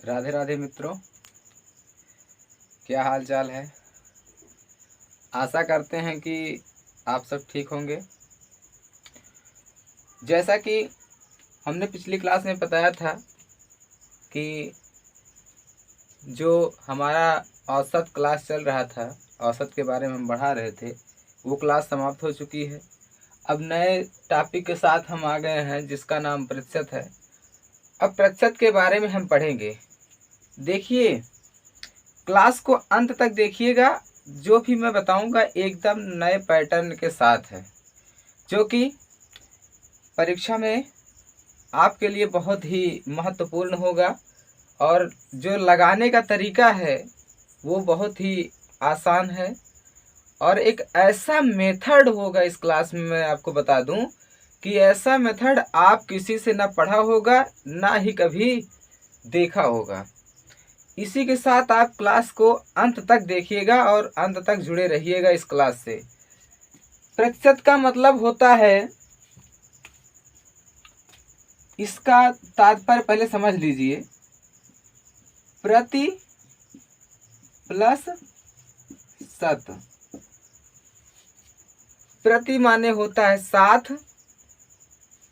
राधे राधे मित्रों, क्या हाल चाल है। आशा करते हैं कि आप सब ठीक होंगे। जैसा कि हमने पिछली क्लास में बताया था कि जो हमारा औसत क्लास चल रहा था, औसत के बारे में हम पढ़ा रहे थे, वो क्लास समाप्त हो चुकी है। अब नए टॉपिक के साथ हम आ गए हैं जिसका नाम प्रतिशत है। अब प्रतिशत के बारे में हम पढ़ेंगे। देखिए, क्लास को अंत तक देखिएगा। जो भी मैं बताऊंगा एकदम नए पैटर्न के साथ है, जो कि परीक्षा में आपके लिए बहुत ही महत्वपूर्ण होगा। और जो लगाने का तरीका है वो बहुत ही आसान है। और एक ऐसा मेथड होगा इस क्लास में, मैं आपको बता दूं कि ऐसा मेथड आप किसी से ना पढ़ा होगा ना ही कभी देखा होगा। इसी के साथ आप क्लास को अंत तक देखिएगा और अंत तक जुड़े रहिएगा इस क्लास से। प्रतिशत का मतलब होता है, इसका तात्पर्य पहले समझ लीजिए। प्रति प्लस शत। प्रति माने होता है साथ,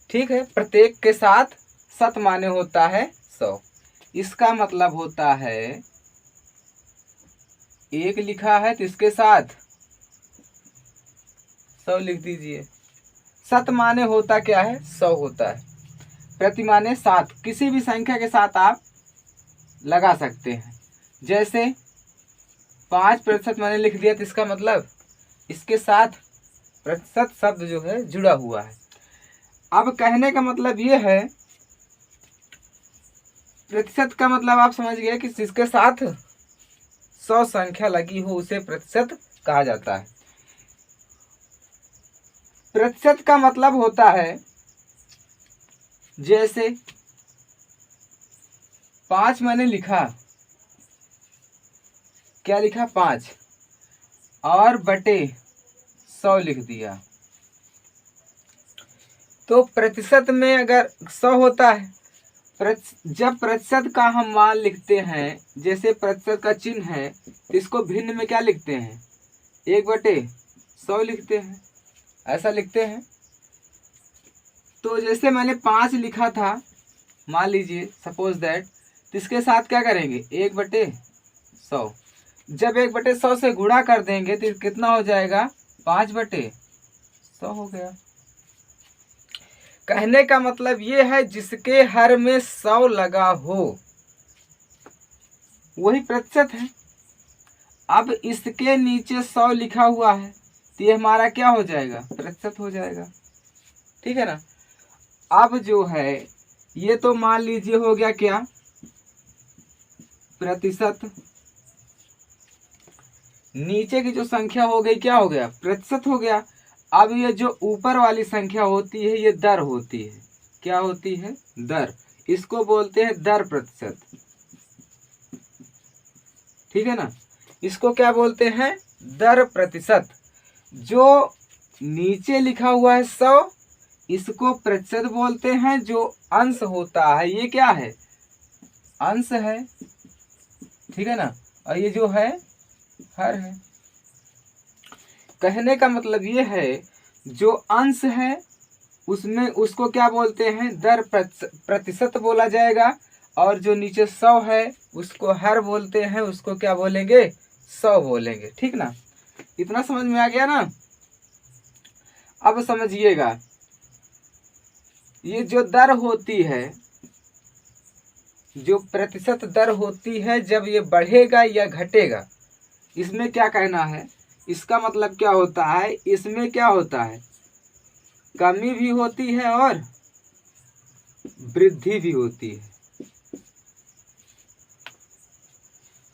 ठीक है, प्रत्येक के साथ। शत माने होता है 100। इसका मतलब होता है एक लिखा है तो इसके साथ 100 लिख दीजिए। शत माने होता क्या है? 100 होता है। प्रति माने साथ, किसी भी संख्या के साथ आप लगा सकते हैं। जैसे 5% मैंने लिख दिया तो इसका मतलब इसके साथ प्रतिशत शब्द जो है जुड़ा हुआ है। अब कहने का मतलब ये है, प्रतिशत का मतलब आप समझ गए कि जिसके साथ 100 संख्या लगी हो उसे प्रतिशत कहा जाता है। प्रतिशत का मतलब होता है, जैसे 5 मैंने लिखा, क्या लिखा? 5 और बटे 100 लिख दिया। तो प्रतिशत में अगर 100 होता है, जब प्रतिशत का हम मान लिखते हैं, जैसे प्रतिशत का चिन्ह है तो इसको भिन्न में क्या लिखते हैं? 1/100 लिखते हैं, ऐसा लिखते हैं। तो जैसे मैंने 5 लिखा था, मान लीजिए सपोज दैट, तो इसके साथ क्या करेंगे? 1/100। जब 1/100 से गुणा कर देंगे तो कितना हो जाएगा? 5/100 हो गया। कहने का मतलब ये है, जिसके हर में 100 लगा हो वही प्रतिशत है। अब इसके नीचे 100 लिखा हुआ है तो ये हमारा क्या हो जाएगा? प्रतिशत हो जाएगा, ठीक है ना। अब जो है ये तो मान लीजिए हो गया क्या? प्रतिशत। नीचे की जो संख्या हो गई क्या हो गया? प्रतिशत हो गया। अब ये जो ऊपर वाली संख्या होती है ये दर होती है। क्या होती है? दर। इसको बोलते हैं दर प्रतिशत, ठीक है ना। इसको क्या बोलते हैं? दर प्रतिशत। जो नीचे लिखा हुआ है 100, इसको प्रतिशत बोलते हैं। जो अंश होता है ये क्या है? अंश है, ठीक है ना। और ये जो है हर है। कहने का मतलब ये है, जो अंश है उसमें उसको क्या बोलते हैं? दर प्रतिशत बोला जाएगा। और जो नीचे 100 है उसको हर बोलते हैं, उसको क्या बोलेंगे? 100 बोलेंगे, ठीक ना। इतना समझ में आ गया ना। अब समझिएगा, ये जो दर होती है, जो प्रतिशत दर होती है, जब ये बढ़ेगा या घटेगा, इसमें क्या कहना है? इसका मतलब क्या होता है? इसमें क्या होता है? कमी भी होती है और वृद्धि भी होती है।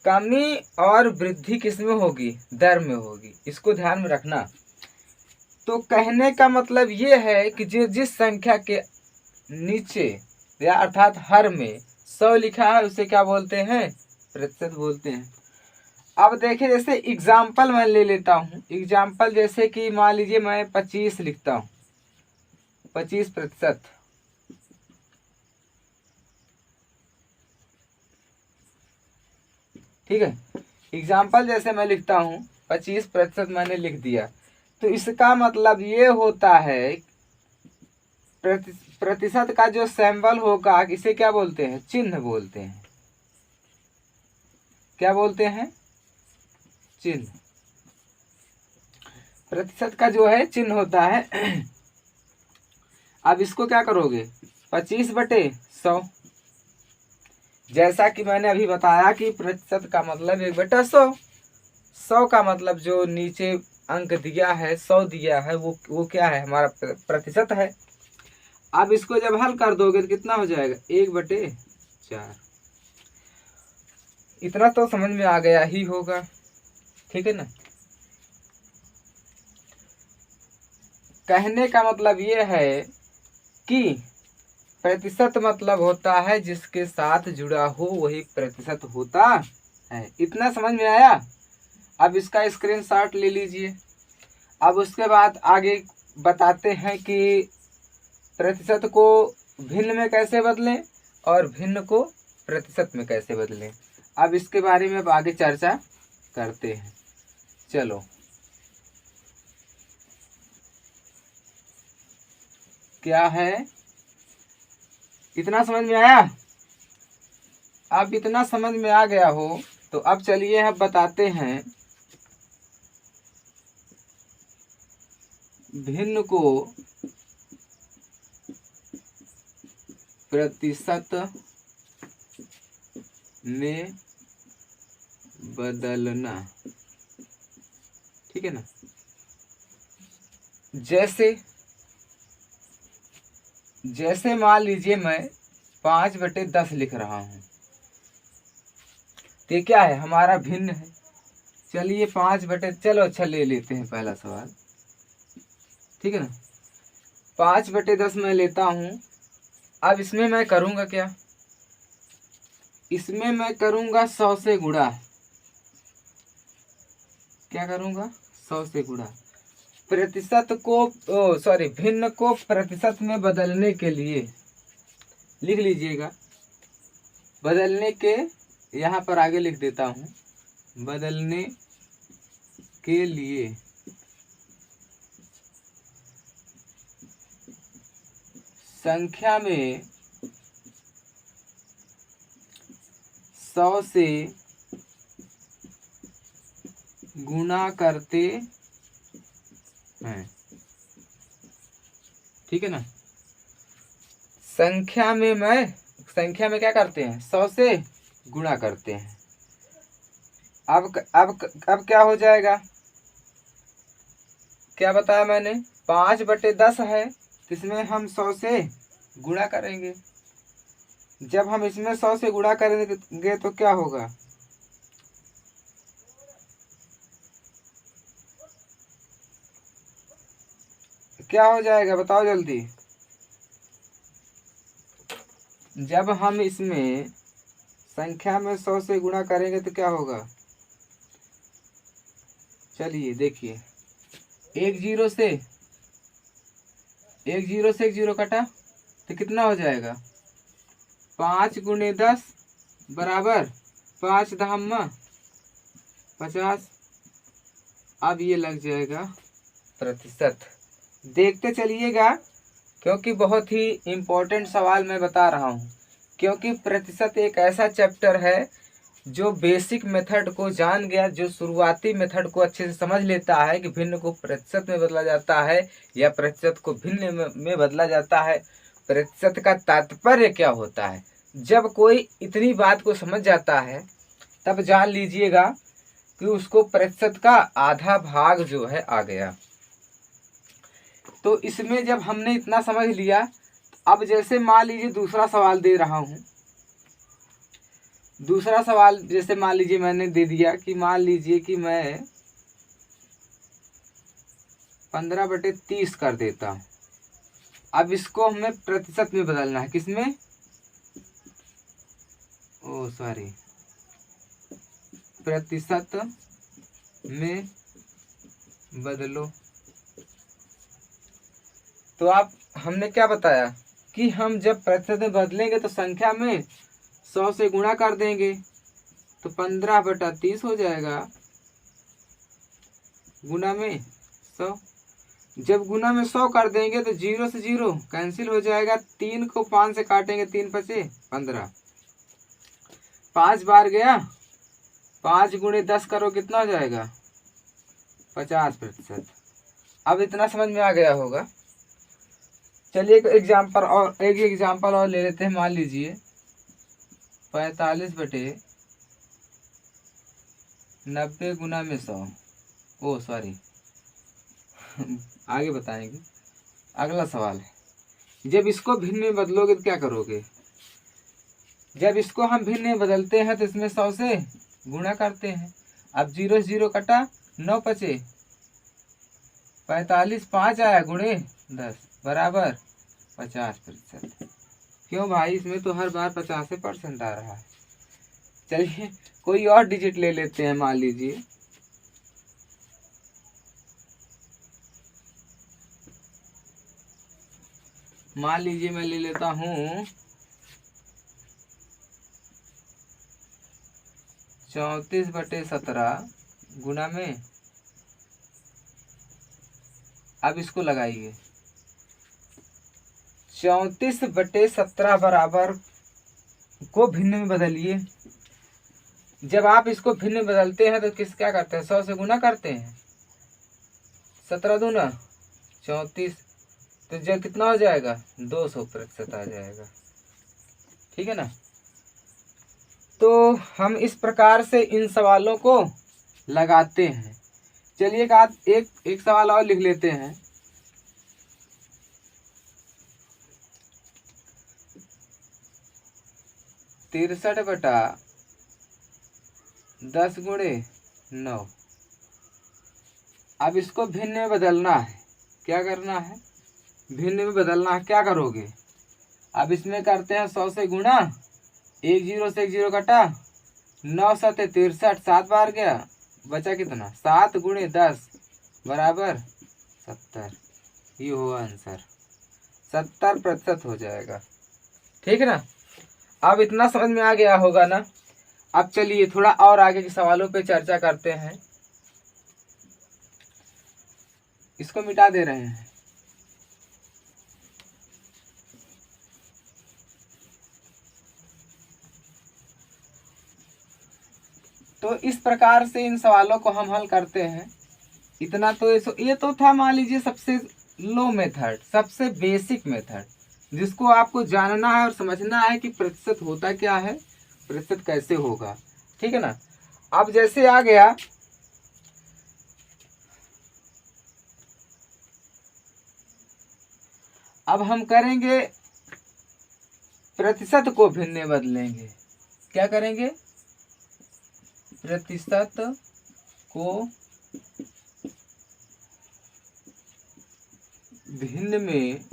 कमी और वृद्धि किसमें होगी? दर में होगी। इसको ध्यान में रखना। तो कहने का मतलब ये है कि जिस संख्या के नीचे या अर्थात हर में 100 लिखा है उसे क्या बोलते हैं? प्रतिशत बोलते हैं। अब देखिए, जैसे एग्जाम्पल मैं ले लेता हूँ। एग्जाम्पल जैसे कि मान लीजिए मैं 25 लिखता हूँ, 25%। ठीक है। एग्जाम्पल जैसे मैं लिखता हूँ 25% मैंने लिख दिया, तो इसका मतलब ये होता है प्रतिशत का जो सिंबल होगा इसे क्या बोलते हैं, चिन्ह बोलते हैं। क्या बोलते हैं, चिन्ह। प्रतिशत का जो है चिन्ह होता है। अब इसको क्या करोगे, 25/100। जैसा कि मैंने अभी बताया कि प्रतिशत का मतलब 1/100। 100 का मतलब जो नीचे अंक दिया है, 100 दिया है, वो क्या है, हमारा प्रतिशत है। अब इसको जब हल कर दोगे तो कितना हो जाएगा, 1/4। इतना तो समझ में आ गया ही होगा, ठीक है ना। कहने का मतलब ये है कि प्रतिशत मतलब होता है जिसके साथ जुड़ा हो वही प्रतिशत होता है। इतना समझ में आया। अब इसका स्क्रीनशॉट ले लीजिए। अब उसके बाद आगे बताते हैं कि प्रतिशत को भिन्न में कैसे बदलें और भिन्न को प्रतिशत में कैसे बदलें। अब इसके बारे में अब आगे चर्चा करते हैं। चलो, क्या है, इतना समझ में आया। अब इतना समझ में आ गया हो तो अब चलिए अब बताते हैं भिन्न को प्रतिशत में बदलना, ठीक है ना। जैसे मान लीजिए मैं 5/10 लिख रहा हूं, तो क्या है, हमारा भिन्न है। चलिए 5/, चलो अच्छा ले लेते हैं पहला सवाल, ठीक है ना। 5/10 मैं लेता हूं। अब इसमें मैं करूंगा क्या, इसमें मैं करूंगा 100 से गुणा। क्या करूंगा, 100 से गुणा। प्रतिशत को भिन्न को प्रतिशत में बदलने के लिए लिख लीजिएगा। बदलने के, यहाँ पर आगे लिख देता हूं, बदलने के लिए संख्या में 100 से गुणा करते हैं, ठीक है ना। संख्या में क्या करते हैं, 100 से गुणा करते हैं। अब क्या हो जाएगा, क्या बताया मैंने, 5/10 है, इसमें हम 100 से गुणा करेंगे। जब हम इसमें 100 से गुणा करेंगे तो क्या होगा, क्या हो जाएगा, बताओ जल्दी। जब हम इसमें संख्या में 100 से गुणा करेंगे तो क्या होगा, चलिए देखिए, एक जीरो से एक जीरो कटा तो कितना हो जाएगा, 5 × 10 बराबर 5 दहम्मा 50। अब ये लग जाएगा प्रतिशत। देखते चलिएगा, क्योंकि बहुत ही इम्पोर्टेंट सवाल मैं बता रहा हूँ। क्योंकि प्रतिशत एक ऐसा चैप्टर है जो बेसिक मेथड को जान गया, जो शुरुआती मेथड को अच्छे से समझ लेता है कि भिन्न को प्रतिशत में बदला जाता है या प्रतिशत को भिन्न में बदला जाता है, प्रतिशत का तात्पर्य क्या होता है। जब कोई इतनी बात को समझ जाता है तब जान लीजिएगा कि उसको प्रतिशत का आधा भाग जो है आ गया। तो इसमें जब हमने इतना समझ लिया, अब जैसे मान लीजिए दूसरा सवाल दे रहा हूं। दूसरा सवाल जैसे मान लीजिए मैंने दे दिया कि मान लीजिए कि मैं 15/30 कर देता हूं। अब इसको हमें प्रतिशत में बदलना है, किसमें, प्रतिशत में बदलो। तो आप हमने क्या बताया कि हम जब प्रतिशत में बदलेंगे तो संख्या में 100 से गुणा कर देंगे, तो 15/30 हो जाएगा गुना में 100। जब गुना में 100 कर देंगे तो 0 से 0 कैंसिल हो जाएगा। 3 को 5 से काटेंगे, 3 पचे 15, 5 बार गया। 5 गुणे 10 करो कितना हो जाएगा 50%। अब इतना समझ में आ गया होगा। चलिए एक एग्जाम्पल और ले लेते हैं। मान लीजिए 45/90 गुना में 100। ओ सॉरी आगे बताएंगे। अगला सवाल है, जब इसको भिन्न में बदलोगे तो क्या करोगे। जब इसको हम भिन्न में बदलते हैं तो इसमें 100 से गुणा करते हैं। अब 0 से 0 कटा, 9 पचे 45, 5 आया गुणे 10 बराबर 50%। क्यों भाई, इसमें तो हर बार 50% आ रहा है। चलिए कोई और डिजिट ले लेते हैं। मान लीजिए मैं ले लेता हूँ 34/17 गुना में, अब इसको लगाइए 34/17 बराबर को भिन्न में बदलिए। जब आप इसको भिन्न में बदलते हैं तो क्या करते हैं, 100 से गुना करते हैं। 17 दूना 34, तो जब कितना हो जाएगा 200% आ जाएगा। ठीक है ना। तो हम इस प्रकार से इन सवालों को लगाते हैं। चलिए एक सवाल और लिख लेते हैं। तिरसठ बटा 10 गुणे 9। अब इसको भिन्न में बदलना है। क्या करना है, भिन्न में बदलना है। क्या करोगे, अब इसमें करते हैं 100 से गुणा, 1 0 से 1 0 कटा, 9 7 63, 7 बार गया, बचा कितना 7 गुणे 10 बराबर 70। ये हुआ आंसर, 70% हो जाएगा। ठीक है ना। अब इतना समझ में आ गया होगा ना। अब चलिए थोड़ा और आगे के सवालों पे चर्चा करते हैं। इसको मिटा दे रहे हैं। तो इस प्रकार से इन सवालों को हम हल करते हैं। इतना तो ये तो था मान लीजिए सबसे लो मेथड, सबसे बेसिक मेथड, जिसको आपको जानना है और समझना है कि प्रतिशत होता क्या है, प्रतिशत कैसे होगा। ठीक है ना। अब जैसे आ गया अब हम करेंगे प्रतिशत को भिन्न में बदलेंगे। क्या करेंगे, प्रतिशत को भिन्न में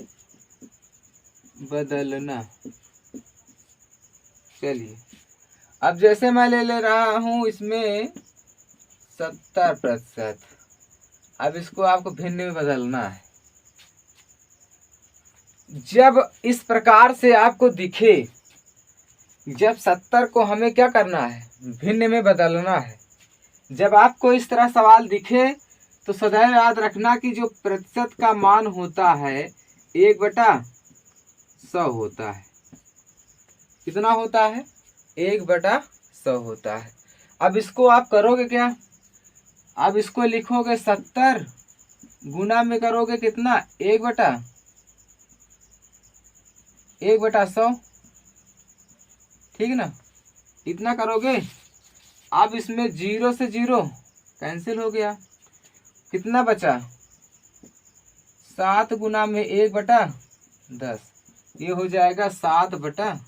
बदलना। चलिए अब जैसे मैं ले रहा हूं इसमें 70%। अब इसको आपको भिन्न में बदलना है। जब इस प्रकार से आपको दिखे, जब 70 को हमें क्या करना है, भिन्न में बदलना है। जब आपको इस तरह सवाल दिखे तो सदैव याद रखना कि जो प्रतिशत का मान होता है 1/100 होता है। कितना होता है, 1/100 होता है। अब इसको आप करोगे क्या, अब इसको लिखोगे 70 गुना में करोगे कितना 1/100। ठीक है ना। इतना करोगे। अब इसमें 0 से 0 कैंसिल हो गया, कितना बचा 7 गुना में 1/10। ये हो जाएगा 7/10।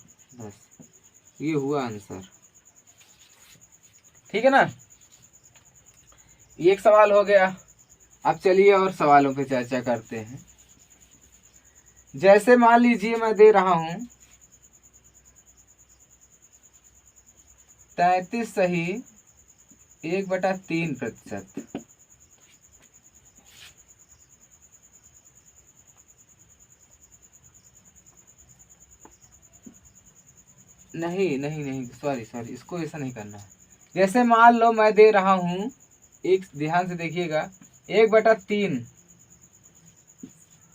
ये हुआ आंसर। ठीक है ना। एक सवाल हो गया। अब चलिए और सवालों पे चर्चा करते हैं। जैसे मान लीजिए मैं दे रहा हूं 33 सही 1/3%। नहीं, सॉरी, इसको ऐसा नहीं करना है। जैसे मान लो मैं दे रहा हूँ, एक ध्यान से देखिएगा, 1/3।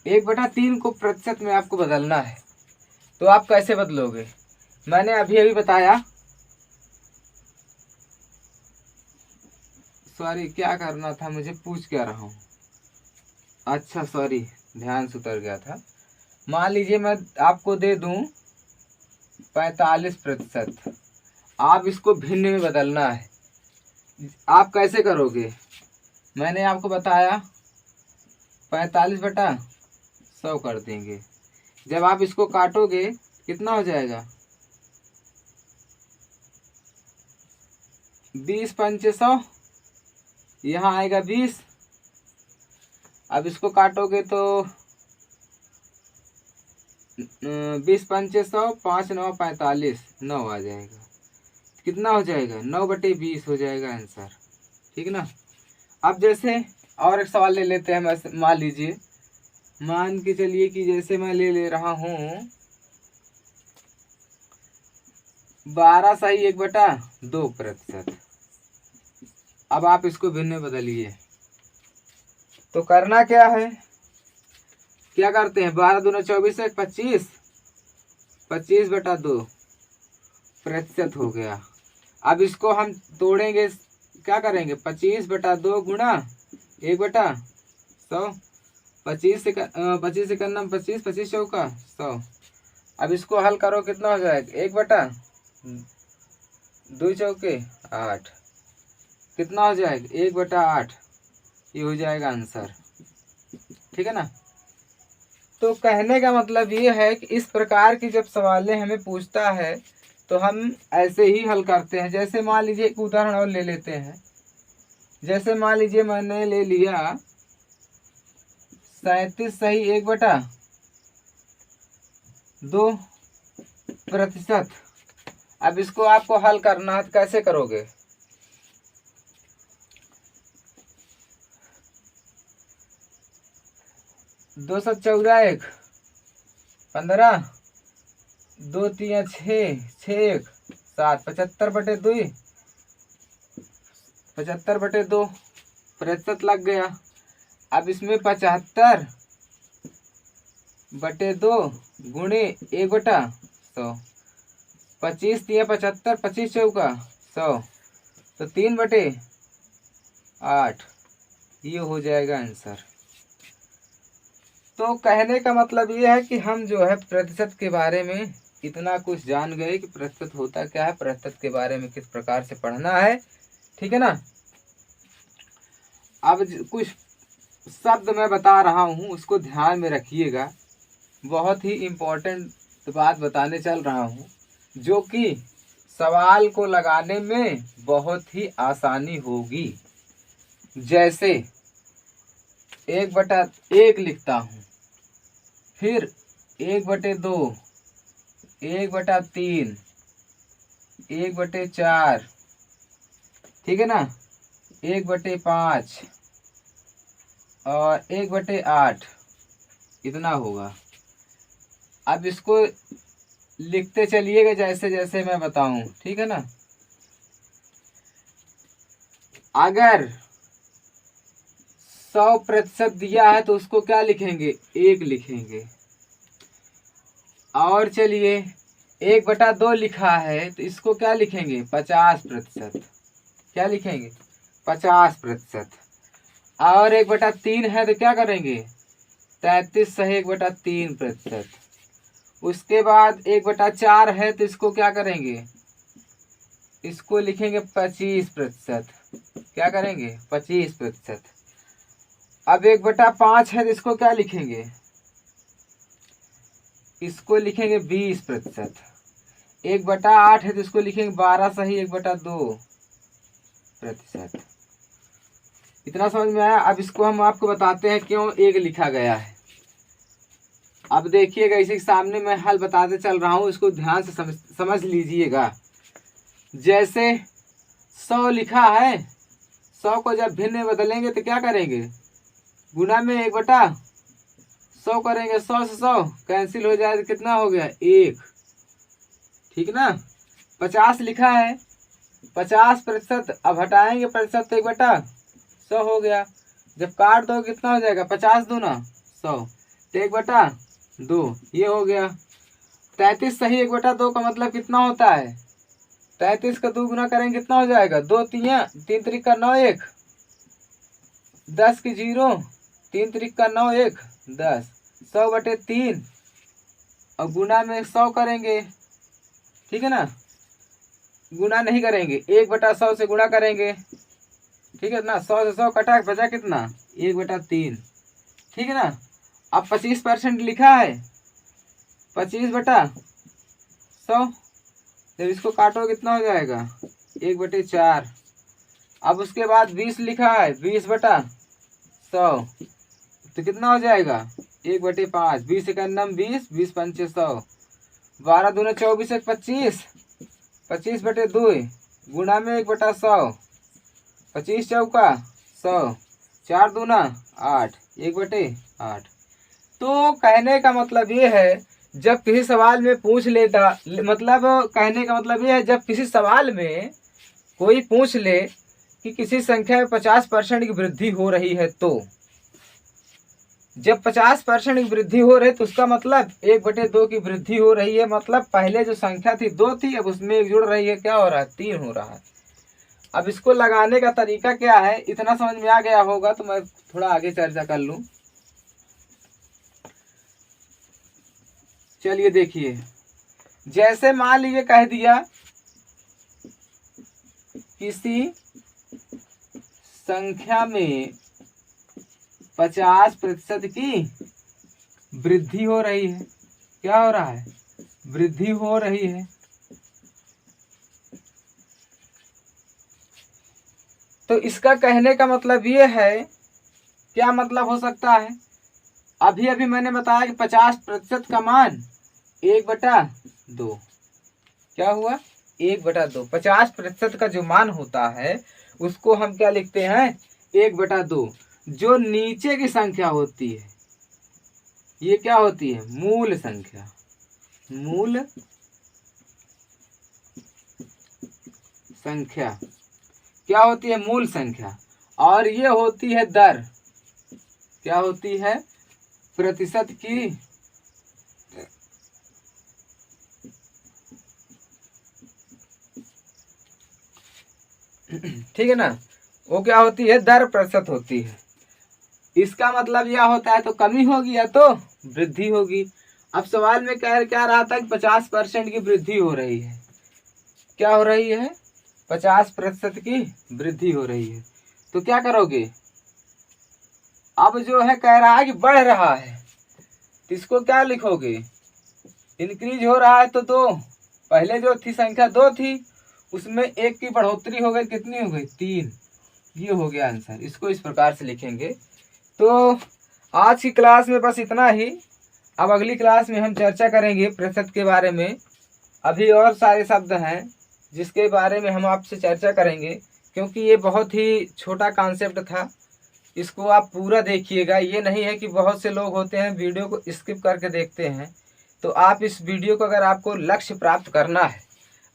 1/3 को प्रतिशत में आपको बदलना है, तो आप कैसे बदलोगे? मैंने अभी अभी बताया, सॉरी क्या करना था मुझे, पूछ क्या रहा हूँ, अच्छा सॉरी ध्यान से उतर गया था। मान लीजिए मैं आपको दे दूं 45%, आप इसको भिन्न में बदलना है। आप कैसे करोगे? मैंने आपको बताया 45/100 कर देंगे। जब आप इसको काटोगे कितना हो जाएगा? 20 पंचे 100, यहाँ आएगा 20। अब इसको काटोगे तो 20 पंचे 100, 5 9 45, 9 आ जाएगा। कितना हो जाएगा? 9/20 हो जाएगा आंसर, ठीक ना। अब जैसे और एक सवाल ले लेते हैं, मान लीजिए, मान के चलिए कि जैसे मैं ले रहा हूँ 12 सही 1/2%। अब आप इसको भिन्न बदलिए, तो करना क्या है, क्या करते हैं, 12 दूना 24 है, 25, 25/2 प्रतिशत हो गया। अब इसको हम तोड़ेंगे, क्या करेंगे, 25/2 गुणा 1/100, 25 से 25, 25 चौका 100। अब इसको हल करो, कितना हो जाएगा, 1/2 चौके 8, कितना हो जाएगा, 1/8, ये हो जाएगा आंसर, ठीक है ना। तो कहने का मतलब ये है कि इस प्रकार की जब सवालें हमें पूछता है तो हम ऐसे ही हल करते हैं। जैसे मान लीजिए एक उदाहरण और ले लेते हैं, जैसे मान लीजिए मैंने ले लिया 37 सही 1/2%। अब इसको आपको हल करना है, तो कैसे करोगे? दो 14 15, 2 3 6, 6 7, 75/2, 75/2 प्रतिशत लग गया। अब इसमें 75/2 गुणे 1/100, 25 3 75, 25 चौका 100, तो 3/8, ये हो जाएगा आंसर। तो कहने का मतलब ये है कि हम जो है प्रतिशत के बारे में इतना कुछ जान गए कि प्रतिशत होता क्या है, प्रतिशत के बारे में किस प्रकार से पढ़ना है, ठीक है ना। अब कुछ शब्द मैं बता रहा हूँ, उसको ध्यान में रखिएगा। बहुत ही इम्पोर्टेंट बात बताने चल रहा हूँ, जो कि सवाल को लगाने में बहुत ही आसानी होगी। जैसे 1/1 लिखता हूँ, फिर 1/2, 1/3, 1/4, ठीक है ना, 1/5 और 1/8, इतना होगा। अब इसको लिखते चलिएगा जैसे जैसे मैं बताऊं, ठीक है ना। अगर 100% दिया है तो उसको क्या लिखेंगे, 1 लिखेंगे। और चलिए 1/2 लिखा है तो इसको क्या लिखेंगे, 50%। क्या लिखेंगे, 50%। और 1/3 है तो क्या करेंगे, 33 सही 1/3%। उसके बाद 1/4 है तो इसको क्या करेंगे, इसको लिखेंगे 25%। क्या करेंगे, 25%। अब 1/5 है तो इसको क्या लिखेंगे, इसको लिखेंगे 20%। 1/8 है तो इसको लिखेंगे 12 सही 1/2%। इतना समझ में आया। अब इसको हम आपको बताते हैं क्यों 1 लिखा गया है। अब देखिएगा, इसी के सामने मैं हल बताते चल रहा हूँ, इसको ध्यान से समझ लीजिएगा। जैसे 100 लिखा है, 100 को जब भिन्न में बदलेंगे तो क्या करेंगे, गुना में 1/100 करेंगे। 100 से 100 कैंसिल हो जाए तो कितना हो गया, 1, ठीक ना। 50 लिखा है 50%, अब हटाएंगे प्रतिशत तो 1/100 हो गया। जब काट दो कितना हो जाएगा, 50 दूना 100, तो 1/2 ये हो गया। 33 सही 1/2 का मतलब कितना होता है, 33 का 2 गुना करेंगे कितना हो जाएगा, 2 3 3 3 का 9 1 10 की 0 3 3 का 9 1 10 100/3 और गुना में 100 करेंगे, ठीक है ना, गुना नहीं करेंगे 1/100 से गुणा करेंगे, ठीक है ना। 100 से 100 कटा, बचा कितना 1/3, ठीक है ना। अब 25% लिखा है, 25/100, जब इसको काटो कितना हो जाएगा 1/4। अब उसके बाद 20 लिखा है, 20/100 तो कितना हो जाएगा 1/5। 20 का 20, 20 पंचे 100, 12 दूना 24 1 25, 25/2 गुणा में 1/100, 25 चौका 100, 4 दूना 8, 1/8। तो कहने का मतलब ये है, जब किसी सवाल में पूछ लेता, मतलब कहने का मतलब ये है, जब किसी सवाल में कोई पूछ ले कि किसी संख्या में 50% की वृद्धि हो रही है, तो जब 50% की वृद्धि हो रही है तो उसका मतलब 1/2 की वृद्धि हो रही है, मतलब पहले जो संख्या थी 2 थी, अब उसमें 1 जुड़ रही है, क्या हो रहा है 3 हो रहा है। अब इसको लगाने का तरीका क्या है, इतना समझ में आ गया होगा तो मैं थोड़ा आगे चर्चा कर लूं। चलिए देखिए, जैसे मान लीजिए कह दिया किसी संख्या में 50% की वृद्धि हो रही है, क्या हो रहा है, वृद्धि हो रही है। तो इसका कहने का मतलब ये है, क्या मतलब हो सकता है, अभी अभी मैंने बताया कि 50% का मान 1/2, क्या हुआ 1/2। 50% का जो मान होता है उसको हम क्या लिखते हैं 1/2। जो नीचे की संख्या होती है ये क्या होती है, मूल संख्या, मूल संख्या क्या होती है, मूल संख्या। और ये होती है दर, क्या होती है, प्रतिशत की ठीक है ना, वो क्या होती है, दर प्रतिशत होती है। इसका मतलब यह होता है तो कमी होगी या तो वृद्धि होगी। अब सवाल में क्या रहा था कि 50% की वृद्धि हो रही है, क्या हो रही है 50% की वृद्धि हो रही है, तो क्या करोगे, अब जो है कह रहा है कि बढ़ रहा है तो इसको क्या लिखोगे, इंक्रीज हो रहा है तो 2, पहले जो थी संख्या 2 थी उसमें 1 की बढ़ोतरी हो गई, कितनी हो गई 3, ये हो गया आंसर। इसको इस प्रकार से लिखेंगे। तो आज की क्लास में बस इतना ही। अब अगली क्लास में हम चर्चा करेंगे प्रतिशत के बारे में। अभी और सारे शब्द हैं जिसके बारे में हम आपसे चर्चा करेंगे, क्योंकि ये बहुत ही छोटा कॉन्सेप्ट था, इसको आप पूरा देखिएगा। ये नहीं है कि बहुत से लोग होते हैं वीडियो को स्किप करके देखते हैं, तो आप इस वीडियो को, अगर आपको लक्ष्य प्राप्त करना है,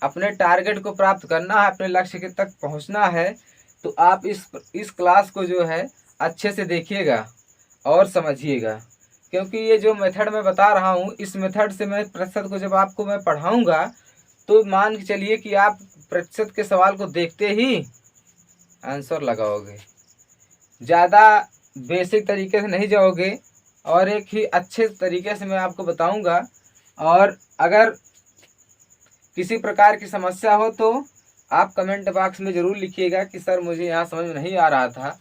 अपने टारगेट को प्राप्त करना है, अपने लक्ष्य के तक पहुंचना है, तो आप इस क्लास को जो है अच्छे से देखिएगा और समझिएगा। क्योंकि ये जो मेथड मैं बता रहा हूँ, इस मेथड से मैं प्रतिशत को जब आपको मैं पढ़ाऊँगा तो मान के चलिए कि आप प्रतिशत के सवाल को देखते ही आंसर लगाओगे, ज़्यादा बेसिक तरीके से नहीं जाओगे और एक ही अच्छे तरीके से मैं आपको बताऊंगा। और अगर किसी प्रकार की समस्या हो तो आप कमेंट बॉक्स में ज़रूर लिखिएगा कि सर मुझे यहाँ समझ में नहीं आ रहा था।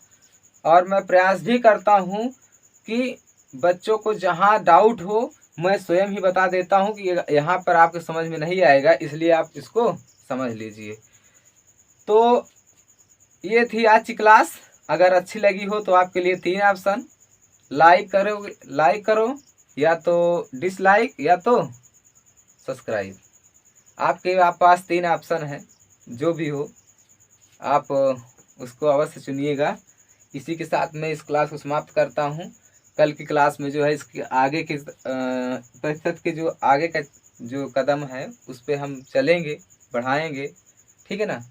और मैं प्रयास भी करता हूँ कि बच्चों को जहाँ डाउट हो मैं स्वयं ही बता देता हूँ कि यहाँ पर आपको समझ में नहीं आएगा, इसलिए आप इसको समझ लीजिए। तो ये थी आज की क्लास। अगर अच्छी लगी हो तो आपके लिए 3 ऑप्शन, लाइक करो या तो डिसलाइक या तो सब्सक्राइब। आपके पास 3 ऑप्शन है, जो भी हो आप उसको अवश्य चुनिएगा। इसी के साथ मैं इस क्लास को समाप्त करता हूँ। कल की क्लास में जो है इसके आगे के प्रतिशत के जो आगे का जो कदम है उस पर हम चलेंगे, बढ़ाएंगे, ठीक है ना।